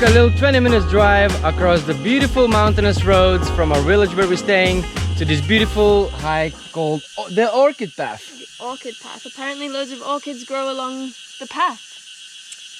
a little 20 minutes drive across the beautiful mountainous roads from our village where we're staying to this beautiful hike called the Orchid Path. The Orchid Path. Apparently loads of orchids grow along the path.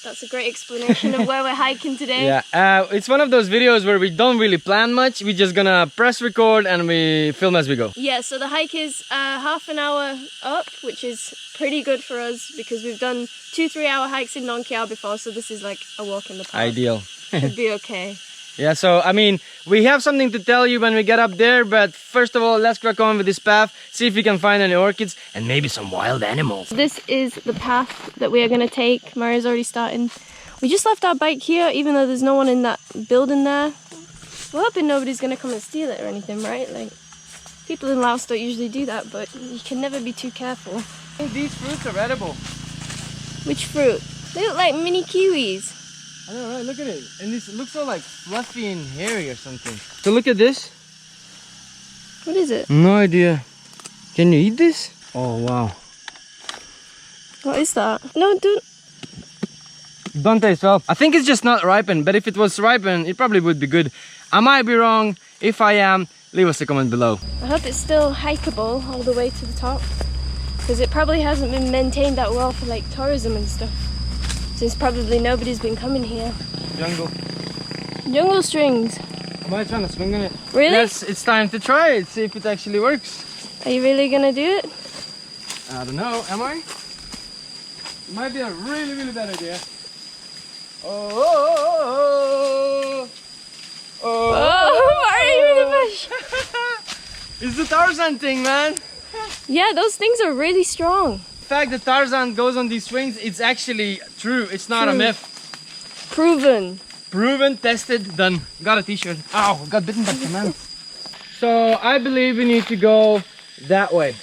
That's a great explanation of where we're hiking today. Yeah, it's one of those videos where we don't really plan much. We're just gonna press record and we film as we go. Yeah, so the hike is half an hour up, which is pretty good for us because we've done 2-3 hour hikes in Nong Khao before, so this is like a walk in the park. Ideal. Should be okay. Yeah, so I mean, we have something to tell you when we get up there, but first of all, let's crack on with this path, see if we can find any orchids and maybe some wild animals. This is the path that we are going to take. Maria's already starting. We just left our bike here, even though there's no one in that building there. We're hoping nobody's going to come and steal it or anything, right? Like, people in Laos don't usually do that, but you can never be too careful. These fruits are edible. Which fruit? They look like mini kiwis. I know, right? Look at it. And this looks so like fluffy and hairy or something. So look at this. What is it? No idea. Can you eat this? Oh, wow. What is that? No, Don't taste well. I think it's just not ripened, but if it was ripened, it probably would be good. I might be wrong. If I am, leave us a comment below. I hope it's still hikeable all the way to the top, because it probably hasn't been maintained that well for like tourism and stuff. Since probably nobody's been coming here. Jungle. Jungle strings. I might try to swing on it. Really? Yes, it's time to try it, see if it actually works. Are you really gonna do it? I don't know, am I? It might be a really, really bad idea. Oh, oh, oh, Oh, why are you in the bush? It's the Tarzan thing, man. Yeah, those things are really strong. The fact that Tarzan goes on these swings, it's actually true. It's not a True. myth. Proven. Proven, tested, done. Got a t-shirt. Ow, got bitten by the man. So I believe we need to go that way.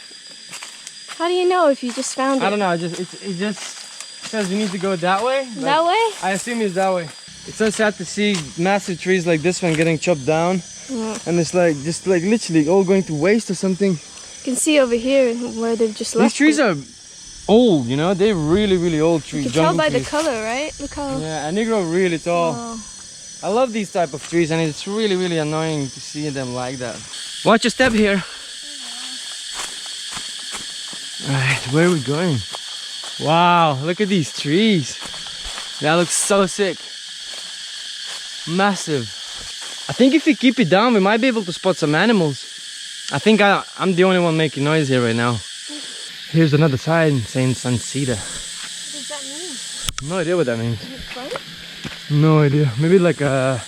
How do you know if you just found it? I don't know, it just says we need to go that way. That way? I assume it's that way. It's so sad to see massive trees like this one getting chopped down. Yeah. And it's like, just like literally all going to waste or something. You can see over here where they've just left These trees it. are old, you know, they're really, really old trees. You can tell by trees. the color, right? Look how... Yeah, and they grow really tall. Oh. I love these type of trees, and it's really, really annoying to see them like that. Watch your step here. Alright, where are we going? Wow, look at these trees. That looks so sick. Massive. I think if we keep it down, we might be able to spot some animals. I think I'm the only one making noise here right now. Here's another sign saying Sansida. What does that mean? No idea what that means. Is it fun? No idea. Maybe like a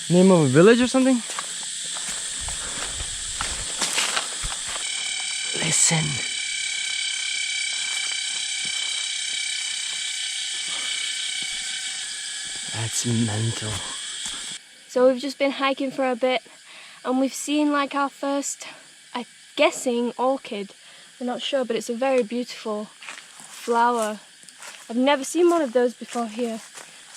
name of a village or something? Listen. That's mental. So we've just been hiking for a bit and we've seen like our first, I'm guessing, orchid. I'm not sure, but it's a very beautiful flower. I've never seen one of those before here,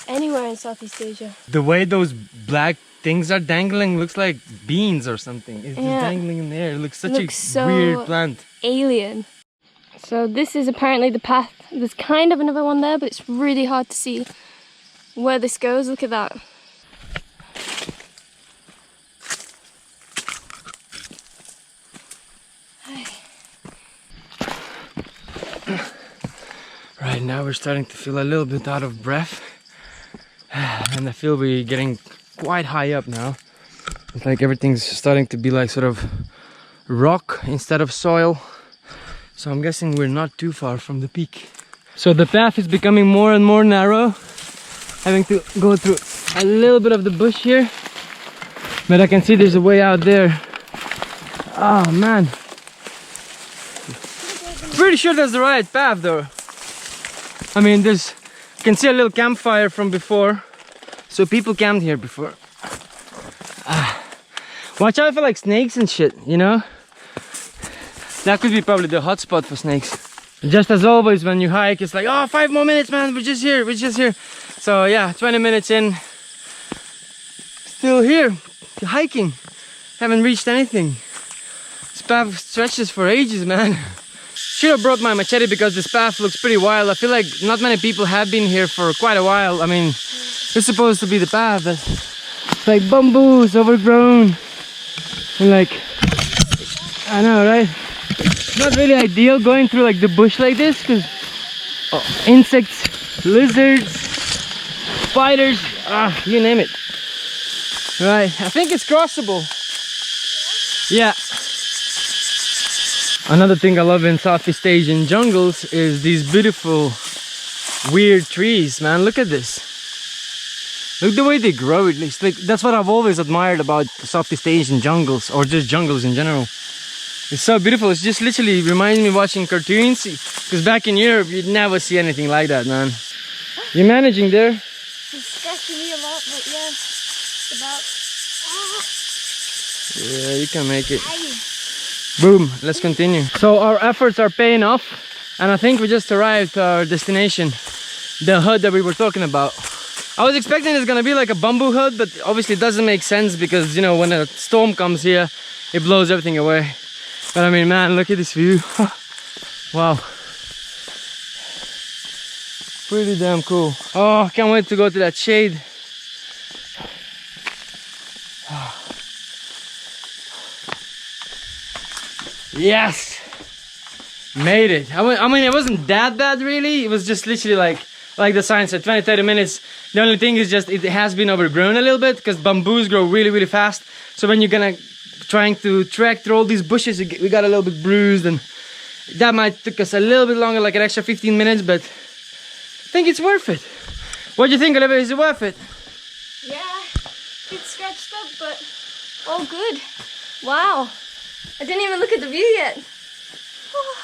anywhere in Southeast Asia. The way those black things are dangling looks like beans or something. It's just Yeah. dangling in the air. It looks such Looks a so weird plant. Alien. So this is apparently the path. There's kind of another one there, but it's really hard to see where this goes. Look at that. Right now we're starting to feel a little bit out of breath. And I feel we're getting quite high up now. It's like everything's starting to be like sort of rock instead of soil. So I'm guessing we're not too far from the peak. So the path is becoming more and more narrow. Having to go through a little bit of the bush here. But I can see there's a way out there. Oh man. Pretty sure that's the right path though. I mean, you can see a little campfire from before. So people camped here before. Watch out for like snakes and shit, you know? That could be probably the hot spot for snakes. Just as always when you hike, it's like, oh, 5 more minutes, man, we're just here. So yeah, 20 minutes in. Still here, hiking. Haven't reached anything. This path stretches for ages, man. Should have brought my machete because this path looks pretty wild. I feel like not many people have been here for quite a while. I mean, It's supposed to be the path, but it's like bamboo, it's overgrown. And like, I know, right? It's not really ideal going through like the bush like this, because insects, lizards, spiders, you name it. Right, I think it's crossable. Yeah. Another thing I love in Southeast Asian jungles is these beautiful weird trees, man. Look at this. Look the way they grow. It's like, that's what I've always admired about Southeast Asian jungles, or just jungles in general. It's so beautiful. It's just literally reminds me of watching cartoons, because back in Europe you'd never see anything like that, man. You're managing there. It's scratching me a lot, but yeah, about. Yeah, you can make it. Boom, let's continue. So our efforts are paying off, and I think we just arrived to our destination, the hut that we were talking about. I was expecting it's gonna be like a bamboo hut, but obviously it doesn't make sense because, you know, when a storm comes here, it blows everything away. But I mean, man, look at this view. Wow. Pretty damn cool. Oh, I can't wait to go to that shade. Yes! Made it. I mean, it wasn't that bad really. It was just literally like the sign said, 20-30 minutes. The only thing is just it has been overgrown a little bit because bamboos grow really, really fast. So when you're gonna trying to trek through all these bushes, we got a little bit bruised, and that might took us a little bit longer, like an extra 15 minutes, but I think it's worth it. What do you think, Olivia? Is it worth it? Yeah, it's scratched up, but all good. Wow. I didn't even look at the view yet. Oh,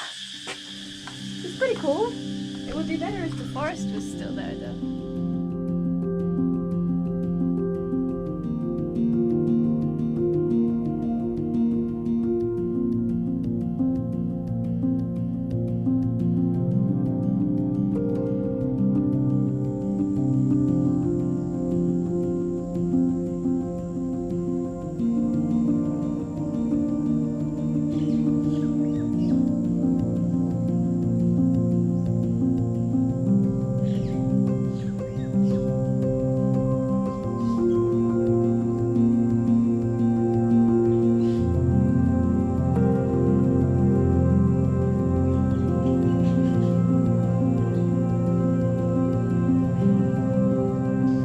it's pretty cool. It would be better if the forest was still there though.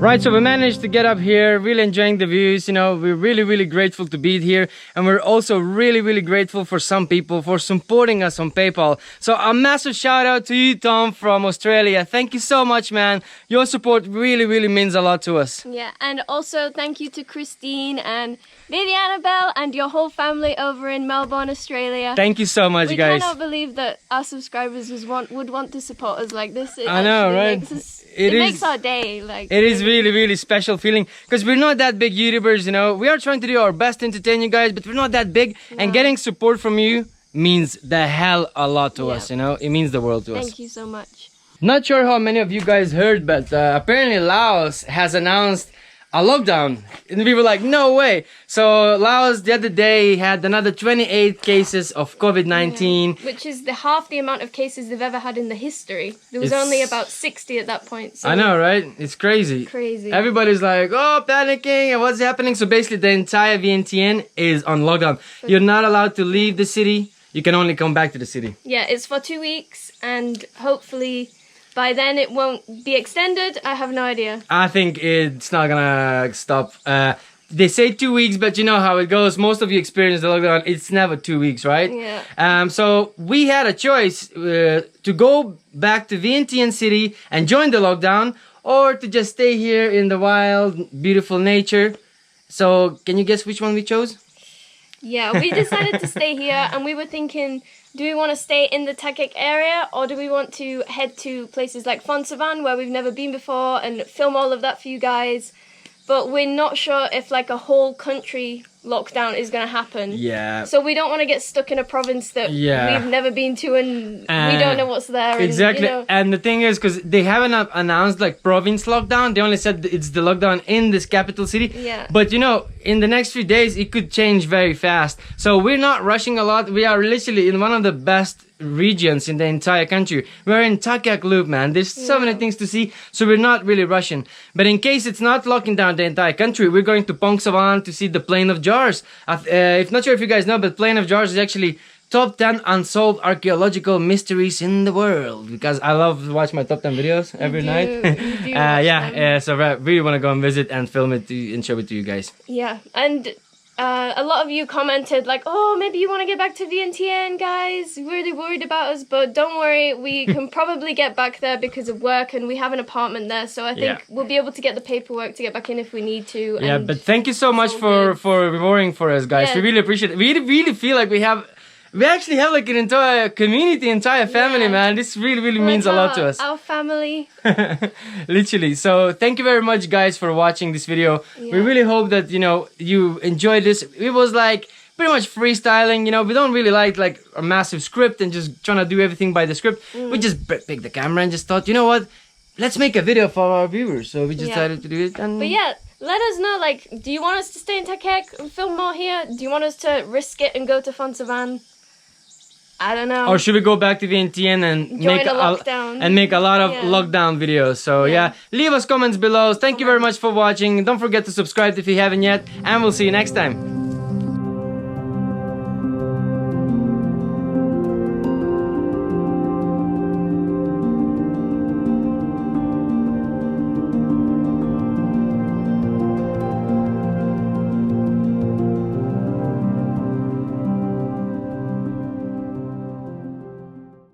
Right, so we managed to get up here, really enjoying the views. You know, we're really, really grateful to be here. And we're also really, really grateful for some people for supporting us on PayPal. So a massive shout out to you, Tom, from Australia. Thank you so much, man. Your support really, really means a lot to us. Yeah, and also thank you to Christine and Lady Annabelle and your whole family over in Melbourne, Australia. Thank you so much, guys. We cannot believe that our subscribers would want to support us like this. I know, right? It makes our day. Like, it is really, really special feeling, because we're not that big YouTubers, you know. We are trying to do our best to entertain you guys, but we're not that big. No. And getting support from you means the hell a lot to us, you know. It means the world to us. Thank you so much. Not sure how many of you guys heard, but apparently Laos has announced a lockdown, and we were like, no way. So Laos the other day had another 28 cases of COVID-19, which is half the amount of cases they've ever had in the history. There was only about 60 at that point. So I know, right? It's crazy. Crazy. Everybody's like, oh, panicking, and what's happening? So basically the entire Vientiane is on lockdown. You're not allowed to leave the city. You can only come back to the city. Yeah, it's for 2 weeks, and hopefully by then it won't be extended. I have no idea. I think it's not gonna stop. They say 2 weeks, but you know how it goes. Most of you experience the lockdown. It's never 2 weeks, right? Yeah. So we had a choice to go back to Vientiane City and join the lockdown, or to just stay here in the wild, beautiful nature. So can you guess which one we chose? Yeah, we decided to stay here, and we were thinking, do we want to stay in the Thakhek area, or do we want to head to places like Phon Savan, where we've never been before, and film all of that for you guys? But we're not sure if like a whole country lockdown is going to happen. Yeah. So we don't want to get stuck in a province that we've never been to and we don't know what's there. Exactly. And, and the thing is, because they haven't announced like province lockdown, they only said it's the lockdown in this capital city. Yeah. But you know, in the next few days, it could change very fast. So we're not rushing a lot. We are literally in one of the best regions in the entire country. We're in Thakhek Loop, man. There's so many things to see, so we're not really rushing. But in case it's not locking down the entire country, we're going to Pong Savan to see the Plain of Jars. If not sure if you guys know, but Plain of Jars is actually top 10 unsolved archaeological mysteries in the world, because I love to watch my top 10 videos every night. So I really want to go and visit and film it and show it to you guys. Yeah, and a lot of you commented like, oh, maybe you want to get back to Vientiane, guys. Really worried about us, but don't worry, we can probably get back there because of work, and we have an apartment there, so I think we'll be able to get the paperwork to get back in if we need to. Yeah, but thank you so much for rewarding for us, guys. We really appreciate it. We really feel like we actually have like an entire community, entire family, man. This really means a lot to us. Our family. Literally. So thank you very much, guys, for watching this video. We really hope that, you know, you enjoyed this. It was like pretty much freestyling, you know. We don't really like a massive script and just trying to do everything by the script. We just picked the camera and just thought, you know what? Let's make a video for our viewers. So we decided to do it. And but yeah, let us know, like, do you want us to stay in Thakhek and film more here? Do you want us to risk it and go to Pong Savan? I don't know. Or should we go back to Vientiane and make a lot of lockdown videos? So yeah, leave us comments below. Thank you very much for watching. Don't forget to subscribe if you haven't yet, and we'll see you next time.